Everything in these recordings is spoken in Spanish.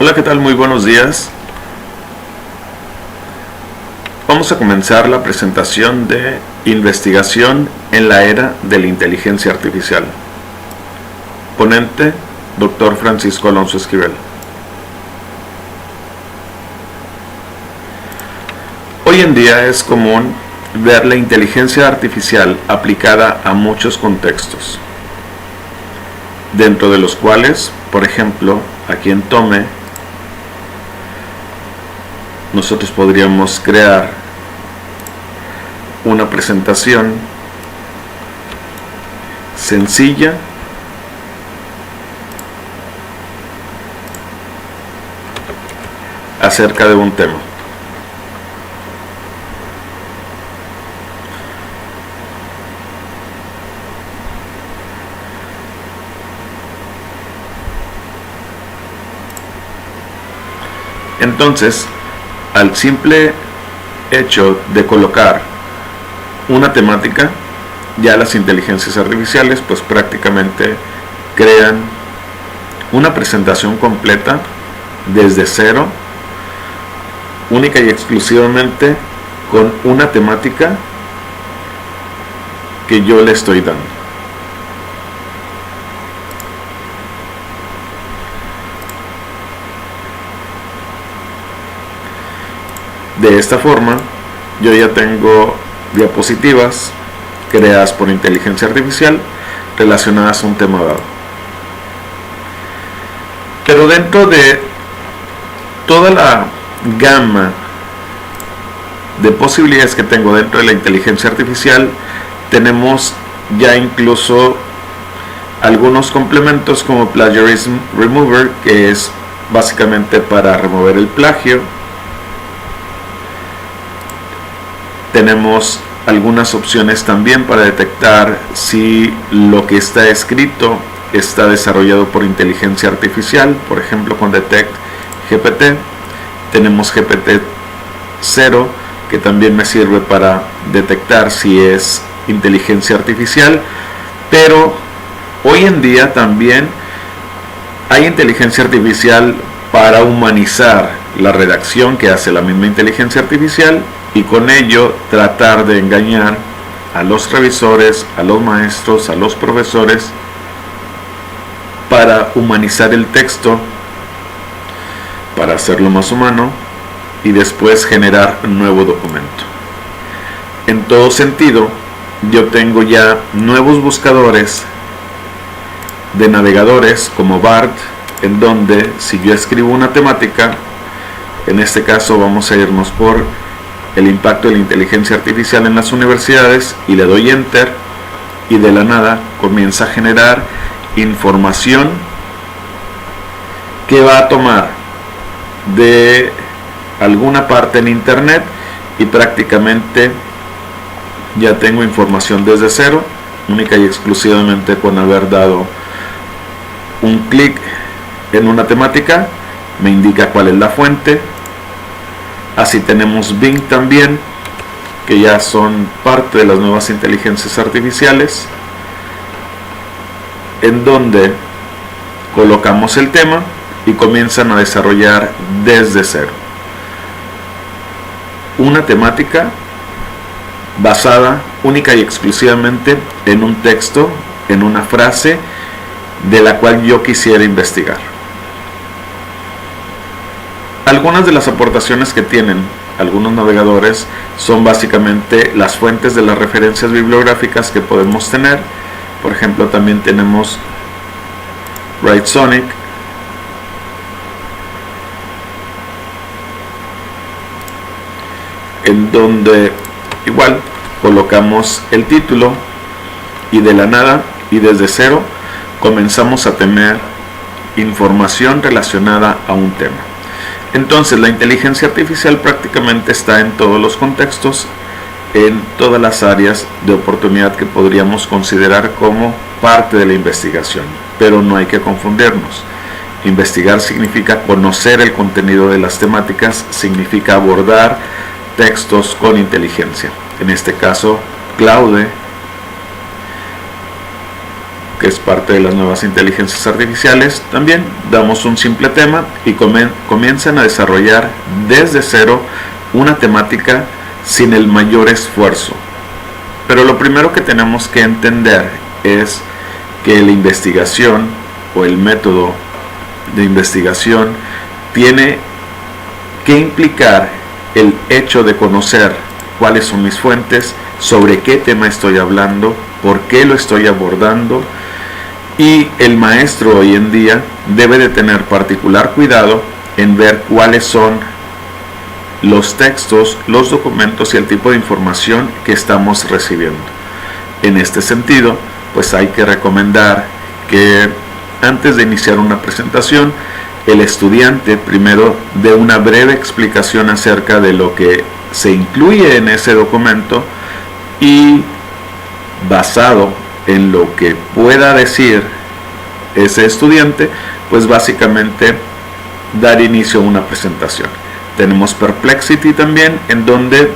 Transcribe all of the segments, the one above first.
Hola, ¿qué tal? Muy buenos días. Vamos a comenzar la presentación de investigación en la era de la inteligencia artificial. Ponente, Dr. Francisco Alonso Esquivel. Hoy en día es común ver la inteligencia artificial aplicada a muchos contextos, dentro de los cuales, por ejemplo, aquí en Tome, nosotros podríamos crear una presentación sencilla acerca de un tema. Entonces, al simple hecho de colocar una temática, ya las inteligencias artificiales pues prácticamente crean una presentación completa desde cero, única y exclusivamente con una temática que yo le estoy dando. De esta forma, yo ya tengo diapositivas creadas por inteligencia artificial relacionadas a un tema dado. Pero dentro de toda la gama de posibilidades que tengo dentro de la inteligencia artificial, tenemos ya incluso algunos complementos como Plagiarism Remover, que es básicamente para remover el plagio. Tenemos algunas opciones también para detectar si lo que está escrito está desarrollado por inteligencia artificial, por ejemplo con Detect GPT. Tenemos GPT-0, que también me sirve para detectar si es inteligencia artificial, pero hoy en día también hay inteligencia artificial para humanizar la redacción que hace la misma inteligencia artificial, y con ello tratar de engañar a los revisores, a los maestros, a los profesores, para humanizar el texto, para hacerlo más humano y después generar un nuevo documento. En todo sentido, yo tengo ya nuevos buscadores de navegadores como BART, en donde si yo escribo una temática, en este caso vamos a irnos por el impacto de la inteligencia artificial en las universidades, y le doy enter, y de la nada comienza a generar información que va a tomar de alguna parte en internet, y prácticamente ya tengo información desde cero, única y exclusivamente con haber dado un clic en una temática. Me indica cuál es la fuente. Así tenemos Bing también, que ya son parte de las nuevas inteligencias artificiales, en donde colocamos el tema y comienzan a desarrollar desde cero una temática basada única y exclusivamente en un texto, en una frase de la cual yo quisiera investigar. Algunas de las aportaciones que tienen algunos navegadores son básicamente las fuentes de las referencias bibliográficas que podemos tener. Por ejemplo, también tenemos Writesonic, en donde igual colocamos el título y de la nada y desde cero comenzamos a tener información relacionada a un tema. Entonces la inteligencia artificial prácticamente está en todos los contextos, en todas las áreas de oportunidad que podríamos considerar como parte de la investigación. Pero no hay que confundirnos. Investigar significa conocer el contenido de las temáticas, significa abordar textos con inteligencia. En este caso, Claude que es parte de las nuevas inteligencias artificiales, también damos un simple tema y comienzan a desarrollar desde cero una temática sin el mayor esfuerzo. Pero lo primero que tenemos que entender es que la investigación o el método de investigación tiene que implicar el hecho de conocer cuáles son mis fuentes, sobre qué tema estoy hablando, por qué lo estoy abordando, y el maestro hoy en día debe de tener particular cuidado en ver cuáles son los textos, los documentos y el tipo de información que estamos recibiendo. En este sentido, pues hay que recomendar que antes de iniciar una presentación, el estudiante primero dé una breve explicación acerca de lo que se incluye en ese documento y, basado en lo que pueda decir ese estudiante, pues básicamente dar inicio a una presentación. Tenemos Perplexity también, en donde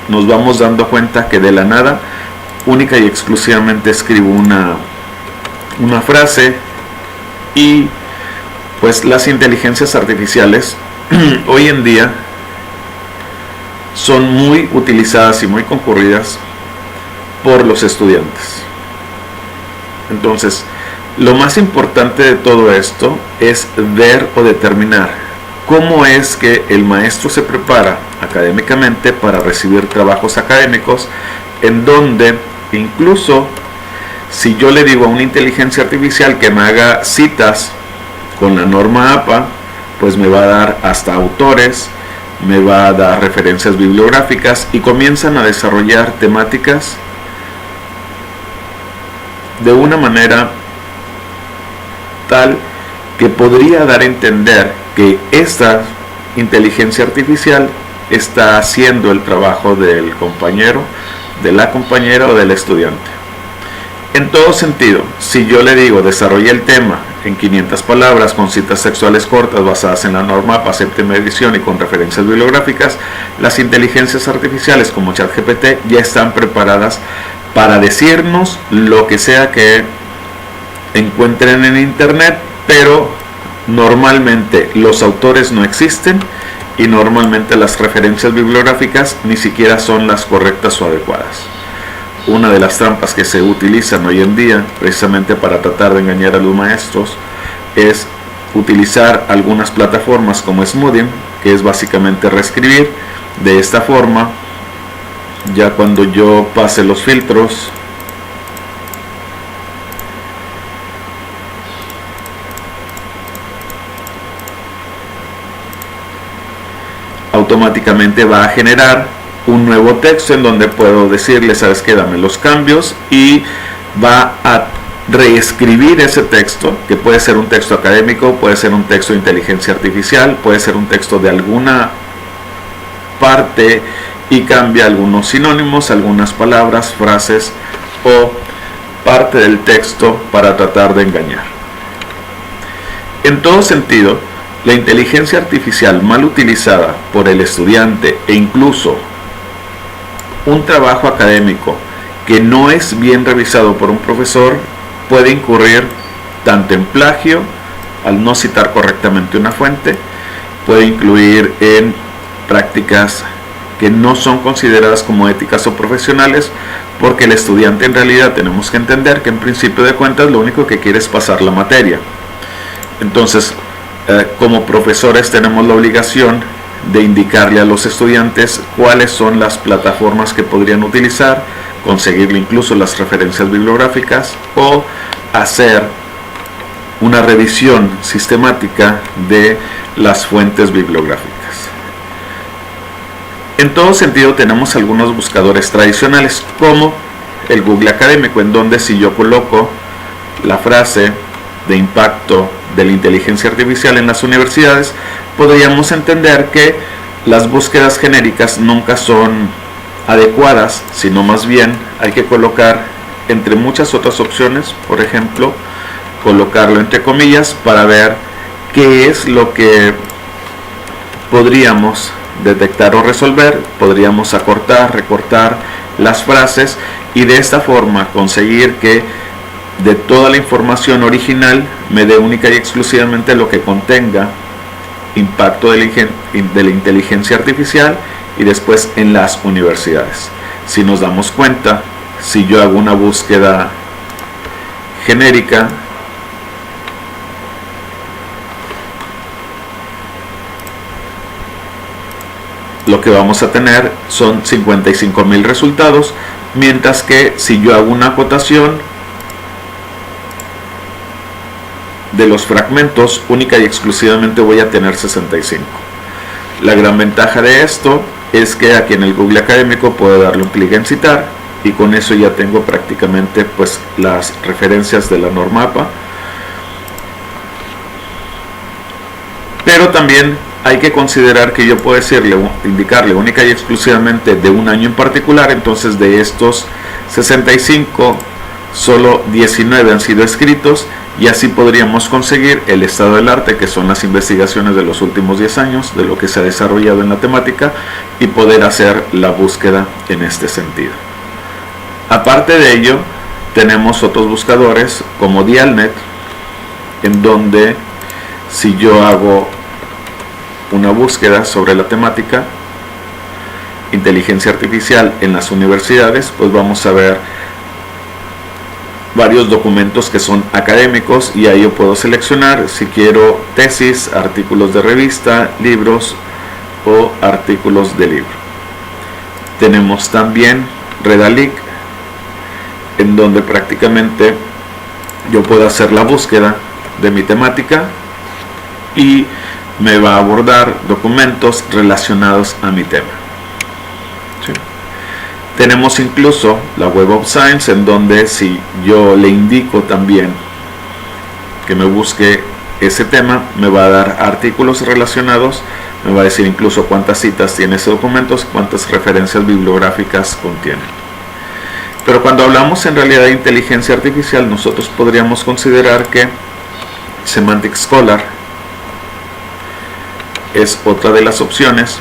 nos vamos dando cuenta que de la nada, única y exclusivamente escribo una frase, y pues las inteligencias artificiales hoy en día son muy utilizadas y muy concurridas por los estudiantes. Entonces, lo más importante de todo esto es ver o determinar cómo es que el maestro se prepara académicamente para recibir trabajos académicos, en donde incluso si yo le digo a una inteligencia artificial que me haga citas con la norma APA, pues me va a dar hasta autores, me va a dar referencias bibliográficas, y comienzan a desarrollar temáticas de una manera tal que podría dar a entender que esta inteligencia artificial está haciendo el trabajo del compañero, de la compañera o del estudiante. En todo sentido, si yo le digo desarrolle el tema en 500 palabras con citas textuales cortas basadas en la norma APA séptima edición y con referencias bibliográficas, las inteligencias artificiales como ChatGPT ya están preparadas para decirnos lo que sea que encuentren en internet, pero normalmente los autores no existen y normalmente las referencias bibliográficas ni siquiera son las correctas o adecuadas. Una de las trampas que se utilizan hoy en día precisamente para tratar de engañar a los maestros es utilizar algunas plataformas como Smoothing, que es básicamente reescribir de esta forma. Ya cuando yo pase los filtros, automáticamente va a generar un nuevo texto en donde puedo decirle, sabes qué, dame los cambios, y va a reescribir ese texto, que puede ser un texto académico, puede ser un texto de inteligencia artificial, puede ser un texto de alguna parte, y cambia algunos sinónimos, algunas palabras, frases o parte del texto para tratar de engañar. En todo sentido, la inteligencia artificial mal utilizada por el estudiante e incluso un trabajo académico que no es bien revisado por un profesor puede incurrir tanto en plagio al no citar correctamente una fuente, puede incluir en prácticas que no son consideradas como éticas o profesionales, porque el estudiante en realidad tenemos que entender que en principio de cuentas lo único que quiere es pasar la materia. Entonces, como profesores tenemos la obligación de indicarle a los estudiantes cuáles son las plataformas que podrían utilizar, conseguirle incluso las referencias bibliográficas o hacer una revisión sistemática de las fuentes bibliográficas. En todo sentido tenemos algunos buscadores tradicionales como el Google Académico, en donde si yo coloco la frase de impacto de la inteligencia artificial en las universidades, podríamos entender que las búsquedas genéricas nunca son adecuadas, sino más bien hay que colocar entre muchas otras opciones, por ejemplo, colocarlo entre comillas para ver qué es lo que podríamos detectar o resolver. Podríamos acortar, recortar las frases y de esta forma conseguir que de toda la información original me dé única y exclusivamente lo que contenga impacto de la inteligencia artificial y después en las universidades. Si nos damos cuenta, si yo hago una búsqueda genérica, lo que vamos a tener son 55,000 resultados, mientras que si yo hago una acotación de los fragmentos, única y exclusivamente voy a tener 65. La gran ventaja de esto es que aquí en el Google Académico puedo darle un clic en citar y con eso ya tengo prácticamente pues las referencias de la norma APA. Pero también hay que considerar que yo puedo indicarle única y exclusivamente de un año en particular. Entonces de estos 65 solo 19 han sido escritos y así podríamos conseguir el estado del arte, que son las investigaciones de los últimos 10 años de lo que se ha desarrollado en la temática, y poder hacer la búsqueda en este sentido. Aparte de ello, tenemos otros buscadores como Dialnet, en donde si yo hago una búsqueda sobre la temática inteligencia artificial en las universidades, pues vamos a ver varios documentos que son académicos y ahí yo puedo seleccionar si quiero tesis, artículos de revista, libros o artículos de libro. Tenemos también Redalyc, en donde prácticamente yo puedo hacer la búsqueda de mi temática y me va a abordar documentos relacionados a mi tema. ¿Sí? Tenemos incluso la Web of Science, en donde si yo le indico también que me busque ese tema, me va a dar artículos relacionados, me va a decir incluso cuántas citas tiene ese documento, cuántas referencias bibliográficas contiene. Pero cuando hablamos en realidad de inteligencia artificial, nosotros podríamos considerar que Semantic Scholar es otra de las opciones,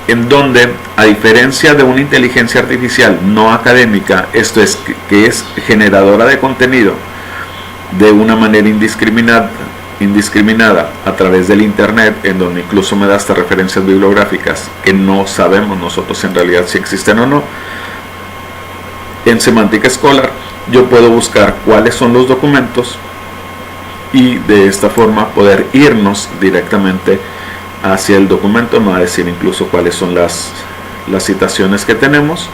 en donde, a diferencia de una inteligencia artificial no académica, esto es, que es generadora de contenido de una manera indiscriminada a través del internet, en donde incluso me da hasta referencias bibliográficas que no sabemos nosotros en realidad si existen o no. En Semantic Scholar yo puedo buscar cuáles son los documentos y de esta forma poder irnos directamente hacia el documento. Me va a decir incluso cuáles son las citaciones que tenemos.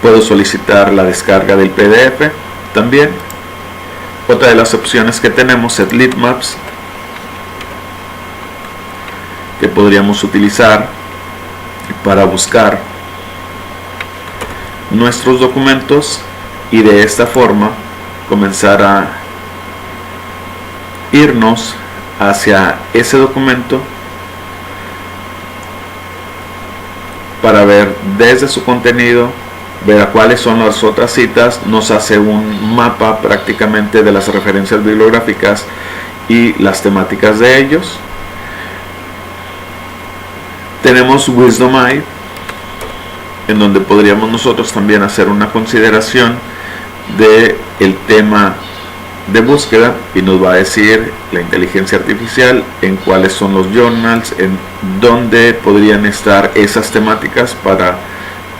Puedo solicitar la descarga del PDF también. Otra de las opciones que tenemos es Litmaps, que podríamos utilizar para buscar nuestros documentos y de esta forma comenzar a irnos hacia ese documento para ver desde su contenido, ver a cuáles son las otras citas. Nos hace un mapa prácticamente de las referencias bibliográficas y las temáticas de ellos. Tenemos Wisdom-i, en donde podríamos nosotros también hacer una consideración de el tema de búsqueda y nos va a decir la inteligencia artificial en cuáles son los journals, en dónde podrían estar esas temáticas para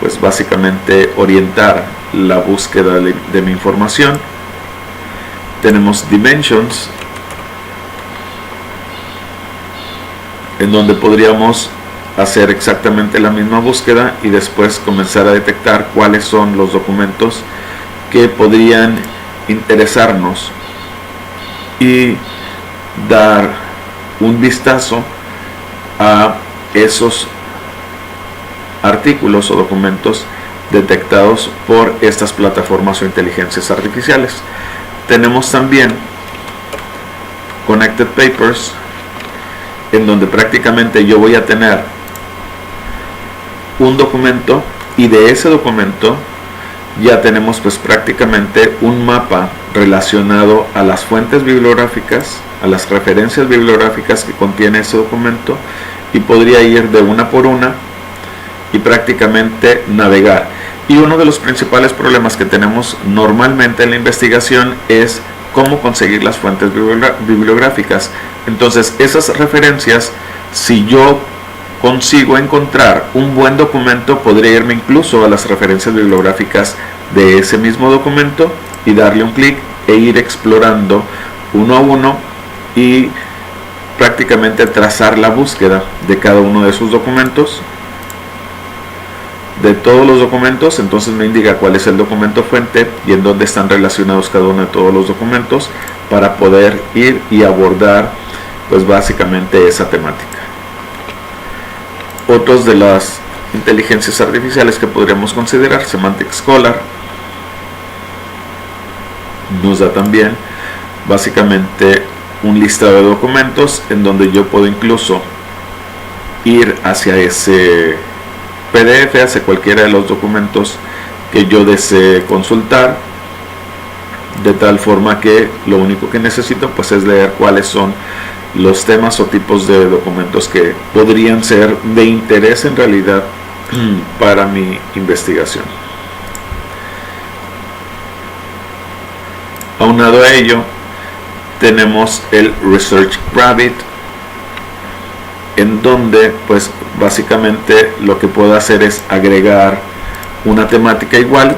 pues básicamente orientar la búsqueda de mi información. Tenemos Dimensions, en donde podríamos hacer exactamente la misma búsqueda y después comenzar a detectar cuáles son los documentos que podrían interesarnos y dar un vistazo a esos artículos o documentos detectados por estas plataformas o inteligencias artificiales. Tenemos también Connected Papers, en donde prácticamente yo voy a tener un documento y de ese documento ya tenemos pues prácticamente un mapa relacionado a las fuentes bibliográficas, a las referencias bibliográficas que contiene ese documento, y podría ir de una por una y prácticamente navegar. Y uno de los principales problemas que tenemos normalmente en la investigación es cómo conseguir las fuentes bibliográficas. Entonces esas referencias, si yo consigo encontrar un buen documento, podría irme incluso a las referencias bibliográficas de ese mismo documento y darle un clic e ir explorando uno a uno y prácticamente trazar la búsqueda de cada uno de sus documentos, de todos los documentos. Entonces me indica cuál es el documento fuente y en dónde están relacionados cada uno de todos los documentos, para poder ir y abordar pues básicamente esa temática. Otros de las inteligencias artificiales que podríamos considerar, Semantic Scholar, nos da también básicamente un listado de documentos en donde yo puedo incluso ir hacia ese PDF, hacia cualquiera de los documentos que yo desee consultar, de tal forma que lo único que necesito pues es leer cuáles son los temas o tipos de documentos que podrían ser de interés en realidad para mi investigación. Aunado a ello, tenemos el Research Rabbit, en donde pues básicamente lo que puedo hacer es agregar una temática igual,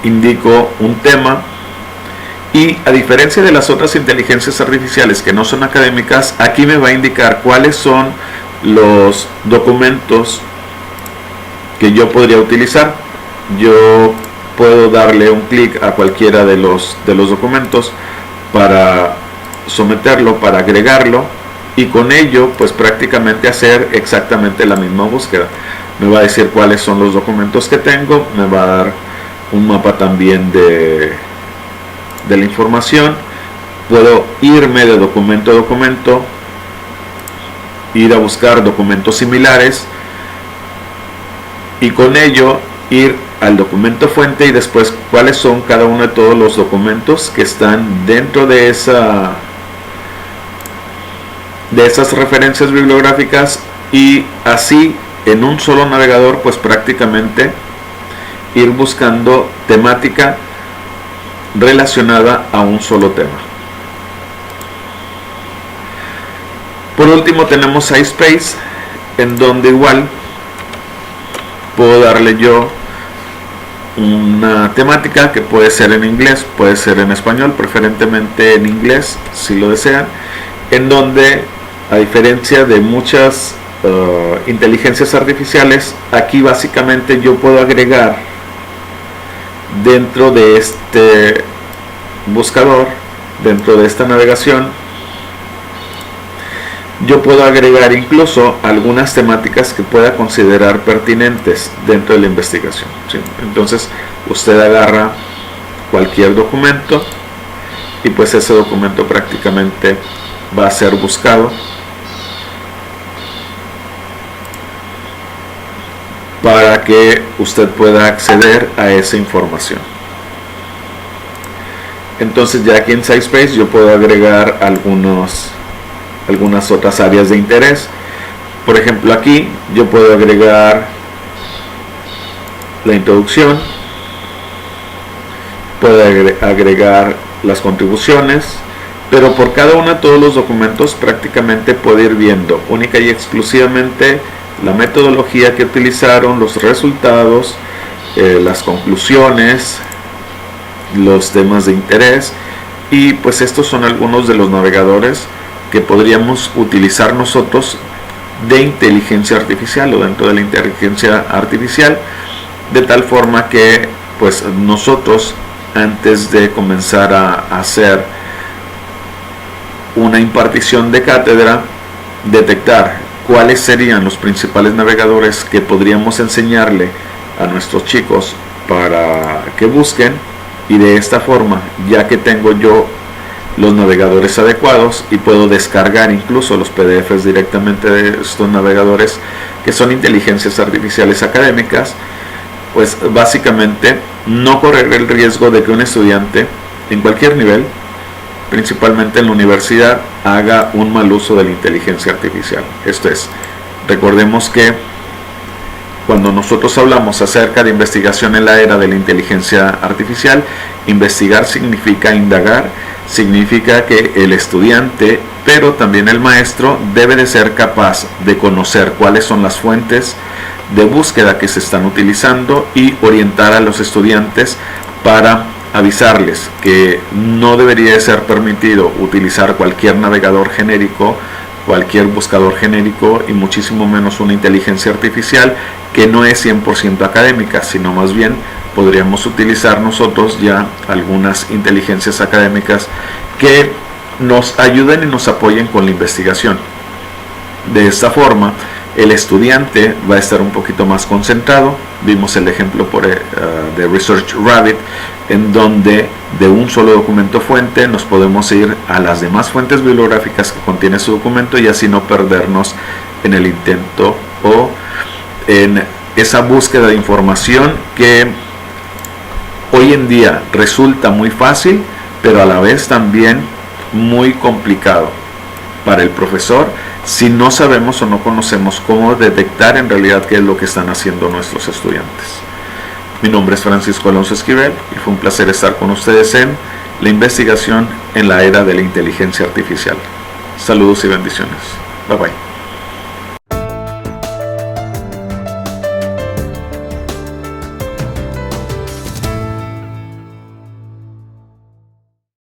indico un tema y, a diferencia de las otras inteligencias artificiales que no son académicas, aquí me va a indicar cuáles son los documentos que yo podría utilizar. Yo puedo darle un clic a cualquiera de los documentos para someterlo, para agregarlo, y con ello pues prácticamente hacer exactamente la misma búsqueda. Me va a decir cuáles son los documentos que tengo, me va a dar un mapa también de la información. Puedo irme de documento a documento, ir a buscar documentos similares y con ello ir al documento fuente y después cuáles son cada uno de todos los documentos que están dentro de esas referencias bibliográficas, y así en un solo navegador pues prácticamente ir buscando temática relacionada a un solo tema. Por último tenemos SciSpace, en donde igual puedo darle yo una temática que puede ser en inglés, puede ser en español, preferentemente en inglés si lo desean, en donde, a diferencia de muchas inteligencias artificiales, aquí básicamente yo puedo agregar dentro de este buscador, dentro de esta navegación, yo puedo agregar incluso algunas temáticas que pueda considerar pertinentes dentro de la investigación, ¿sí? Entonces usted agarra cualquier documento y pues ese documento prácticamente va a ser buscado para que usted pueda acceder a esa información. Entonces ya aquí en SciSpace yo puedo agregar algunas otras áreas de interés. Por ejemplo, aquí yo puedo agregar la introducción, puedo agregar las contribuciones, pero por cada uno de todos los documentos prácticamente puedo ir viendo única y exclusivamente la metodología que utilizaron, los resultados, las conclusiones, los temas de interés, y pues estos son algunos de los navegadores que podríamos utilizar nosotros de inteligencia artificial o dentro de la inteligencia artificial, de tal forma que pues nosotros, antes de comenzar a hacer una impartición de cátedra, detectar cuáles serían los principales navegadores que podríamos enseñarle a nuestros chicos para que busquen, y de esta forma, ya que tengo yo los navegadores adecuados y puedo descargar incluso los PDFs directamente de estos navegadores que son inteligencias artificiales académicas, pues básicamente no correr el riesgo de que un estudiante en cualquier nivel, principalmente en la universidad, haga un mal uso de la inteligencia artificial. Esto es, recordemos que Cuando nosotros hablamos acerca de investigación en la era de la inteligencia artificial, investigar significa indagar, significa que el estudiante, pero también el maestro, debe de ser capaz de conocer cuáles son las fuentes de búsqueda que se están utilizando y orientar a los estudiantes para avisarles que no debería de ser permitido utilizar cualquier navegador genérico, cualquier buscador genérico y muchísimo menos una inteligencia artificial que no es 100% académica, sino más bien podríamos utilizar nosotros ya algunas inteligencias académicas que nos ayuden y nos apoyen con la investigación. De esta forma, el estudiante va a estar un poquito más concentrado. Vimos el ejemplo de Research Rabbit, en donde de un solo documento fuente nos podemos ir a las demás fuentes bibliográficas que contiene su documento y así no perdernos en el intento o en esa búsqueda de información que hoy en día resulta muy fácil, pero a la vez también muy complicado para el profesor si no sabemos o no conocemos cómo detectar en realidad qué es lo que están haciendo nuestros estudiantes. Mi nombre es Francisco Alonso Esquivel y fue un placer estar con ustedes en la investigación en la era de la inteligencia artificial. Saludos y bendiciones. Bye bye.